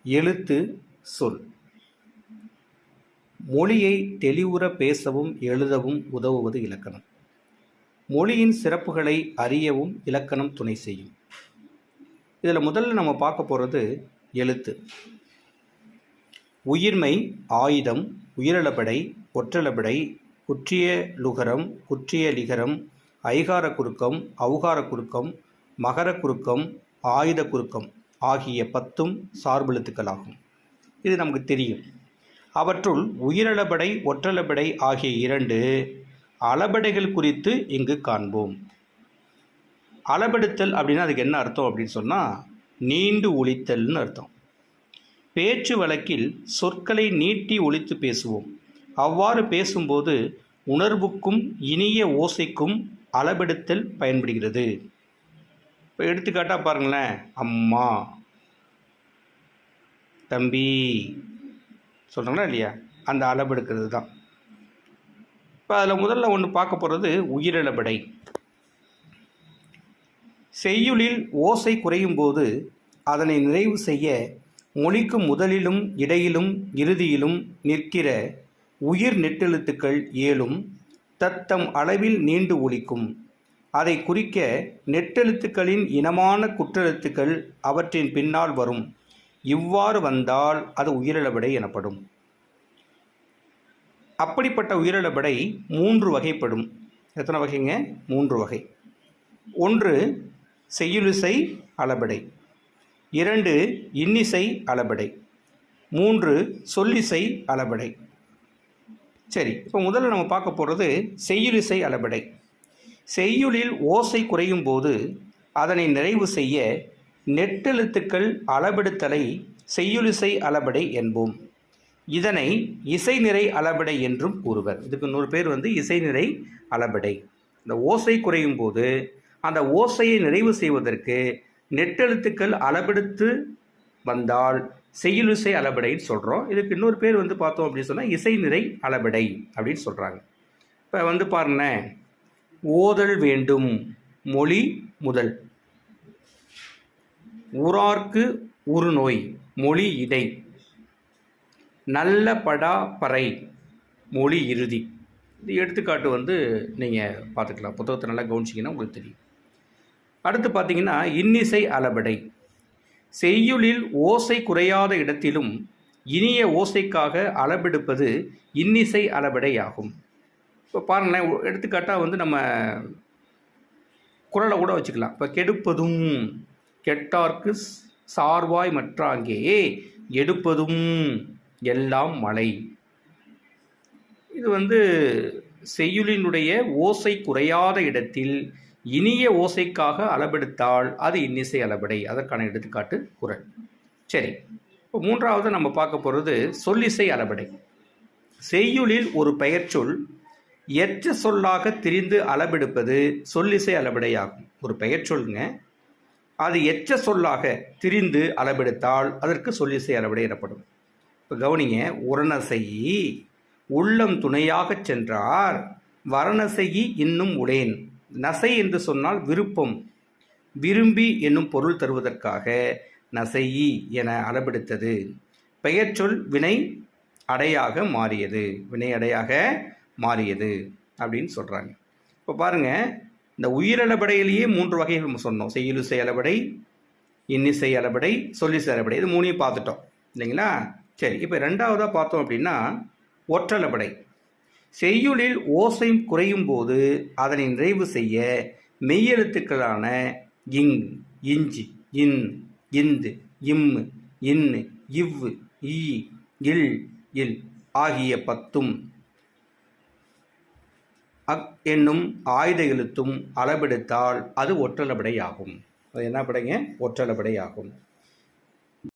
எழுத்து சொல். மொழியை தெளிவுற பேசவும் எழுதவும் உதவுவது இலக்கணம். மொழியின் சிறப்புகளை அறியவும் இலக்கணம் துணை செய்யும். இதில் முதல்ல நம்ம பார்க்க போகிறது எழுத்து. உயிர்மை, ஆயுதம், உயிரிழபடை, ஒற்றளபடை, குற்றிய லுகரம், குற்றிய லிகரம், ஐகார குறுக்கம், ஔகார குறுக்கம், மகர குறுக்கம், ஆயுத குறுக்கம் ஆகிய 10 சார்பெழுத்துக்களாகும். இது நமக்கு தெரியும். அவற்றுள் உயிரளபடை, ஒற்றளபடை ஆகிய 2 அளபடைகள் குறித்து இங்கு காண்போம். அளபெடுத்தல் அப்படின்னா அதுக்கு என்ன அர்த்தம் அப்படின்னு சொன்னால், நீண்டு ஒலித்தல்னு அர்த்தம். பேச்சு வழக்கில் சொற்களை நீட்டி ஒலித்து பேசுவோம். அவ்வாறு பேசும்போது உணர்வுக்கும் இனிய ஓசைக்கும் அளபெடுத்தல் பயன்படுகிறது. இப்போ எடுத்துக்காட்டாக பாருங்களேன், அம்மா, தம்பி சொல்கிறாங்களா இல்லையா, அந்த அளபெடுக்கிறது தான். இப்போ அதில் முதல்ல ஒன்று பார்க்க போகிறது உயிரிழபடை. செய்யுளில் ஓசை குறையும் போது அதனை நிறைவு செய்ய மொழிக்கு முதலிலும் இடையிலும் இறுதியிலும் நிற்கிற உயிர் நெட்டெழுத்துக்கள் 7 தத்தம் அளவில் நீண்டு ஒலிக்கும். அதை குறிக்க நெட்டெழுத்துக்களின் இனமான குற்றெழுத்துக்கள் அவற்றின் பின்னால் வரும். இவ்வாறு வந்தால் அது உயிரிழபடை எனப்படும். அப்படிப்பட்ட உயிரிழபடை 3 வகைப்படும். எத்தனை வகைங்க? 3 வகை. 1 செய்யுளிசை அளபடை, 2 இன்னிசை அளபடை, 3 சொல்லிசை அளபடை. சரி, இப்போ முதல்ல நம்ம பார்க்க போகிறது செய்யுளிசை அளபடை. செய்யுளில் ஓசை குறையும் போது அதனை நிறைவு செய்ய நெட்டெழுத்துக்கள் அளபெடுத்தலை செய்யுளிசை அளபடை என்போம். இதனை இசைநிறை அளபடை என்றும் கூறுவர். இதுக்கு இன்னொரு பேர் இசைநிறை அளபடை. இந்த ஓசை குறையும் போது அந்த ஓசையை நிறைவு செய்வதற்கு நெட்டெழுத்துக்கள் அளபெடுத்து வந்தால் செய்யுளிசை அளபடைன்னு சொல்கிறோம். இதுக்கு இன்னொரு பேர் பார்த்தோம் அப்படின்னு சொன்னால் இசைநிறை அளபடை அப்படின்னு சொல்கிறாங்க. இப்போ பாருங்களேன், ஓதல் வேண்டும் மொழி முதல், ஊரார்க்கு உருநோய் மொழி இடை, நல்ல படா பறை மொழி இறுதி. இது எடுத்துக்காட்டு நீங்கள் பார்த்துக்கலாம். புத்தகத்தை நல்லா கவனிச்சிங்கன்னா உங்களுக்கு தெரியும். அடுத்து பார்த்தீங்கன்னா இன்னிசை அளபடை. செய்யுளில் ஓசை குறையாத இடத்திலும் இனிய ஓசைக்காக அளபெடுப்பது இன்னிசை அளபடை ஆகும். இப்போ பாருங்களேன், எடுத்துக்காட்டாக நம்ம குரலை கூட வச்சுக்கலாம். இப்போ கெடுப்பதும் கெட்டார்க்கு சார்வாய் மற்றாங்கே எடுப்பதும் எல்லாம் மழை. இது செய்யுளினுடைய ஓசை குறையாத இடத்தில் இனிய ஓசைக்காக அளபெடுத்தால் அது இன்னிசை அளபடை. அதற்கான எடுத்துக்காட்டு குரல். சரி, இப்போ 3வது நம்ம பார்க்க போகிறது சொல்லிசை அளபடை. செய்யுளில் ஒரு பெயர்ச்சொல் எற்ற சொல்லாக திரிந்து அளபெடுப்பது சொல்லிசை அளபடை ஆகும். ஒரு பெயர்ச்சொல்லுங்க, அது எற்ற சொல்லாக திரிந்து அளபெடுத்தால் அதற்கு சொல்லிசை அளபடை எனப்படும். இப்போ கவனிங்க, உரணசெயி உள்ளம் துணையாக சென்றார், வரணசெயி இன்னும் உளேன். நசை என்று சொன்னால் விருப்பம், விரும்பி என்னும் பொருள் தருவதற்காக நசையி என அளபெடுத்தது. பெயர்ச்சொல் வினை அடையாக மாறியது, வினை அடையாக மாறியது அப்படின்னு சொல்கிறாங்க. இப்போ பாருங்கள், இந்த உயிரளபடையிலேயே 3 வகைகள் நம்ம சொன்னோம். செய்யுளிசை அளபடை, இன்னிசை அளபடை, சொல்லிசை அளபடை. இது 3ஐயும் பார்த்துட்டோம் இல்லைங்களா? சரி, இப்போ 2வதாக பார்த்தோம் அப்படின்னா ஒற்றளபடை. செய்யுளில் ஓசை குறையும் போது அதனை நிறைவு செய்ய மெய்யெழுத்துக்களான இங், இஞ்சி, இன், இந்து, இம்மு, இன்னு, இவ்வு, ஈ, இல், இல் ஆகிய 10 அக் என்னும் ஆயுத எழுத்தும் அளபெடுத்தால் அது ஒற்றளபடை ஆகும். அது என்ன படைங்க? ஒற்றளபடை ஆகும்.